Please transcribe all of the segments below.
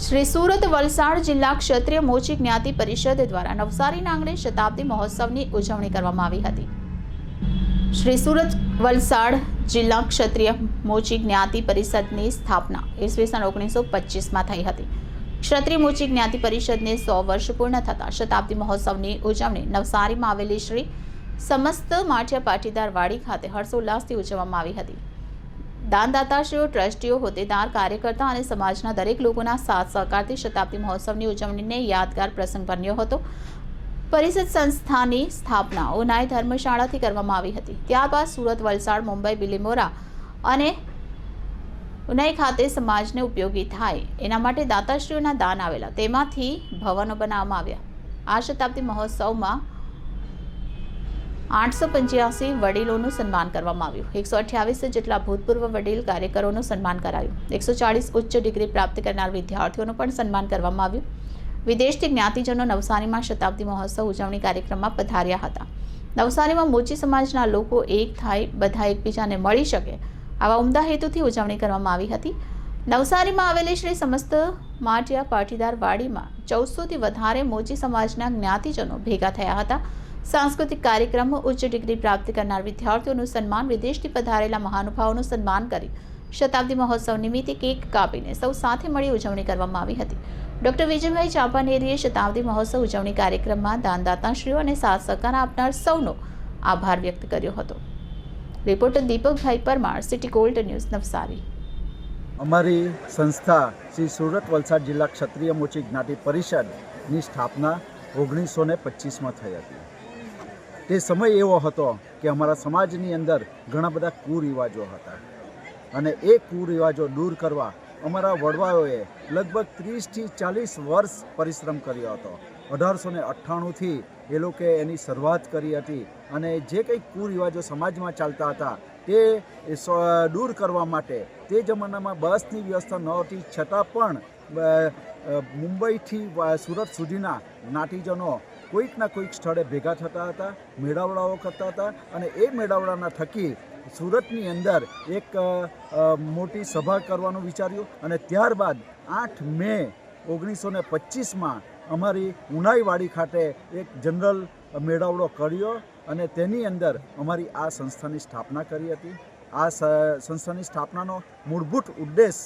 શ્રી સુરત વલસાડ જિલ્લા ક્ષત્રિય મોચી જ્ઞાતિ પરિષદ દ્વારા નવસારીના આંગણે શતાબ્દી મહોત્સવની ઉજવણી કરવામાં આવી હતી। શ્રી સુરત વલસાડ જિલ્લા ક્ષત્રિય મોચી જ્ઞાતિ પરિષદની સ્થાપના ઈસવીસન 1925માં થઈ હતી। ક્ષત્રિય મોચી જ્ઞાતિ પરિષદને 100 વર્ષ પૂર્ણ થતા શતાબ્દી મહોત્સવની ઉજવણી નવસારીમાં આવેલી શ્રી સમસ્ત માઠિયા પાટીદાર વાડી ખાતે હર્ષોલ્લાસથી ઉજવવામાં આવી હતી। દાનદાતાશ્રીઓ, ટ્રસ્ટીઓ, હોદ્દેદાર, કાર્યકર્તા અને સમાજના દરેક લોકોના સાથ સહકારથી શતાબ્દી મહોત્સવની ઉજવણીને યાદગાર પ્રસંગ બન્યો હતો। પરિષદ સંસ્થાની સ્થાપના ઉનાઈ ધર્મશાળાથી કરવામાં આવી હતી। ત્યારબાદ સુરત, વલસાડ, મુંબઈ, બિલીમોરા અને ઉનાઈ ખાતે સમાજને ઉપયોગી થાય એના માટે દાતાશ્રીઓના દાન આવેલા, તેમાંથી ભવનો બનાવવામાં આવ્યા। આ શતાબ્દી મહોત્સવમાં 885 વડીલોનું સન્માન કરવામાં આવ્યું। 128 જેટલા ભૂતપૂર્વ વડીલ કાર્યકરોનું સન્માન કરાયું। 140 ઉચ્ચ ડિગ્રી પ્રાપ્ત કરનાર વિદ્યાર્થીઓનું પણ સન્માન કરવામાં આવ્યું। વિદેશથી જ્ઞાતિજનો નવસારીમાં શતાબ્દી મહોત્સવ ઉજવણી કાર્યક્રમમાં પધાર્યા હતા। નવસારીમાં મોચી સમાજના લોકો એક થાય, બધા એકબીજાને મળી શકે, આવા ઉમદા હેતુથી ઉજવણી કરવામાં આવી હતી। નવસારીમાં આવેલી શ્રી સમસ્ત માઠિયા પાટીદાર વાડીમાં 1400થી વધારે મોચી સમાજના જ્ઞાતિજનો ભેગા થયા હતા। सांस्कृतिक कार्यक्रम, उच्च डिग्री प्राप्त करनार विद्यार्थीओनुं सन्मान, विदेशथी पधारेला महानुभावोनुं सन्मान करी शताब्दी महोत्सव निमित्ते केक कापीने सौ साथे मळी उजवणी करवामां आवी हती। डॉक्टर विजयभाई चांपानेरीए शताब्दी महोत्सव उजवणी कार्यक्रममां दानदाताश्रीओ अने साथ सहकार आपनार सौनो आभार व्यक्त कर्यो हतो। Reporter Deepakbhai Parmar, city gold news, Navsari. अमारी संस्था श्री सूरत वलसाड जिला क्षत्रिय मोची ज्ञाति परिषदनी स्थापना 1925 में थई हती। તે સમય એવો હતો કે અમારા સમાજની અંદર ઘણા બધા કુરિવાજો હતા અને એ કુરિવાજો દૂર કરવા અમારા વડવાઓએ લગભગ 30થી 40 વર્ષ પરિશ્રમ કર્યો હતો। 1898થી એ લોકોએ એની શરૂઆત કરી હતી અને જે કંઈ કુરિવાજો સમાજમાં ચાલતા હતા તે દૂર કરવા માટે તે જમાનામાં બસની વ્યવસ્થા નહોતી, છતાં પણ મુંબઈથી સુરત સુધીના જ્ઞાતિજનો કોઈકના કોઈક સ્થળે ભેગા થતા હતા, મેળાવડાઓ કરતા હતા અને એ મેળાવડાના થકી સુરતની અંદર એક મોટી સભા કરવાનું વિચાર્યું અને ત્યારબાદ 8 મે 1925માં અમારી ઉનાઈવાડી ખાતે એક જનરલ મેળાવડો કર્યો અને તેની અંદર અમારી આ સંસ્થાની સ્થાપના કરી હતી। આ સંસ્થાની સ્થાપનાનો મૂળભૂત ઉદ્દેશ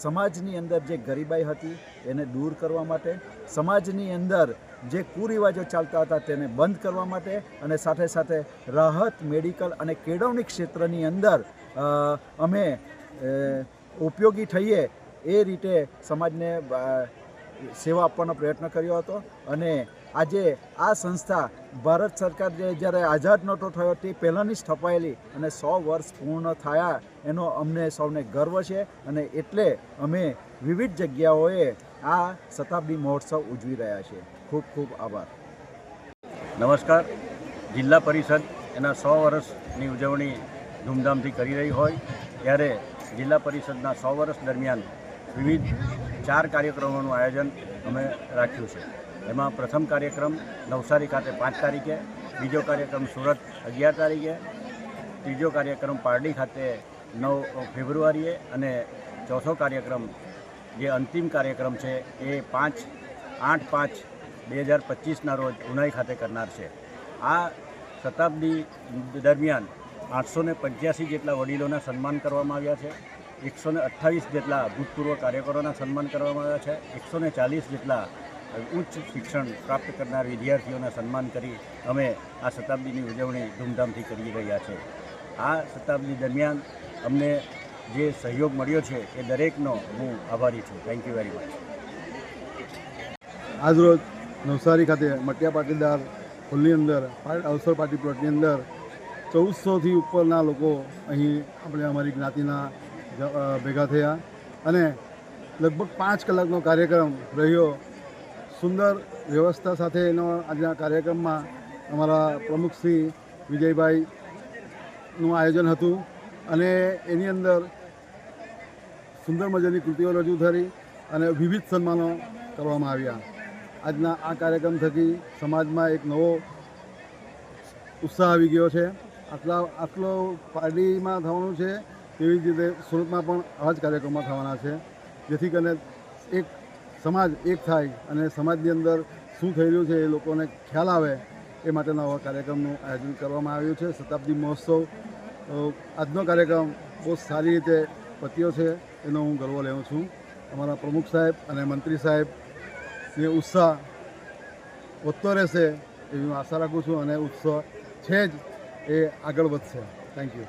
સમાજની અંદર જે ગરીબાઈ હતી એને દૂર કરવા માટે, સમાજની અંદર જે કુરિવાજો ચાલતા હતા તેને બંધ કરવા માટે અને સાથે સાથે રાહત, મેડિકલ અને કેળવણી ક્ષેત્રની અંદર અમે ઉપયોગી થઈએ એ રીતે સમાજને સેવા આપવાનો પ્રયત્ન કર્યો હતો। અને આજે આ સંસ્થા ભારત સરકાર જ્યારે આઝાદ નહોતો થયો તે પહેલાંની સ્થપાયેલી અને 100 વર્ષ પૂર્ણ થયા એનો અમને સૌને ગર્વ છે અને એટલે અમે વિવિધ જગ્યાઓએ આ શતાબ્દી મહોત્સવ ઉજવી રહ્યા છીએ। ખૂબ ખૂબ આભાર। નમસ્કાર। જિલ્લા પરિષદ એના 100 વર્ષની ઉજવણી ધૂમધામથી કરી રહી હોય ત્યારે જિલ્લા પરિષદના 100 વર્ષ દરમિયાન વિવિધ 4 કાર્યક્રમોનું આયોજન અમે રાખ્યું છે। એમાં પ્રથમ કાર્યક્રમ નવસારી ખાતે 5 તારીખે, બીજો કાર્યક્રમ સુરત 11 તારીખે, ત્રીજો કાર્યક્રમ પારડી ખાતે 9 ફેબ્રુઆરીએ અને ચોથો કાર્યક્રમ જે અંતિમ કાર્યક્રમ છે એ 8/5/2025ના રોજ ઉનાઈ ખાતે કરનાર છે। આ શતાબ્દી દરમિયાન 885 જેટલા વડીલોના સન્માન કરવામાં આવ્યા છે, 128 જેટલા ભૂતપૂર્વ કાર્યકરોના સન્માન કરવામાં આવ્યા છે, 140 જેટલા ઉચ્ચ શિક્ષણ પ્રાપ્ત કરનાર વિદ્યાર્થીઓના સન્માન કરી અમે આ શતાબ્દીની ઉજવણી ધૂમધામથી કરી રહ્યા છે। આ શતાબ્દી દરમિયાન અમને જે સહયોગ મળ્યો છે એ દરેકનો હું આભારી છું। Thank you very much. આજરોજ નવસારી ખાતે મટિયા પાટીદાર હોલની અંદર અવસર પાર્ટી પ્લોટની અંદર 1400થી ઉપરના લોકો અહીં આપણે અમારી જ્ઞાતિના ભેગા થયા અને લગભગ 5 કલાકનો કાર્યક્રમ રહ્યો। સુંદર વ્યવસ્થા સાથેનો આજના કાર્યક્રમમાં અમારા પ્રમુખ શ્રી વિજયભાઈનું આયોજન હતું અને એની અંદર સુંદર મજાની કૃતિઓ રજૂ થઈ અને વિવિધ સન્માનો કરવામાં આવ્યા। આજના આ કાર્યક્રમ થકી સમાજમાં એક નવો ઉત્સાહ આવી ગયો છે। આટલો પારડીમાં થવાનું છે તેવી જ રીતે સુરતમાં પણ આવા જ કાર્યક્રમો થવાના છે, જેથી કરીને એક સમાજ એક થાય અને સમાજની અંદર શું થઈ રહ્યું છે એ લોકોને ખ્યાલ આવે એ માટેના આવા કાર્યક્રમનું આયોજન કરવામાં આવ્યું છે. શતાબ્દી મહોત્સવ આજનો કાર્યક્રમ બહુ સારી રીતે પત્યો છે એનો હું ગર્વ લેઉં છું. અમારા પ્રમુખ સાહેબ અને મંત્રી સાહેબને ઉત્સાહ વધતો રહેશે એવી હું આશા રાખું છું અને ઉત્સાહ છે જ એ આગળ વધશે. Thank you.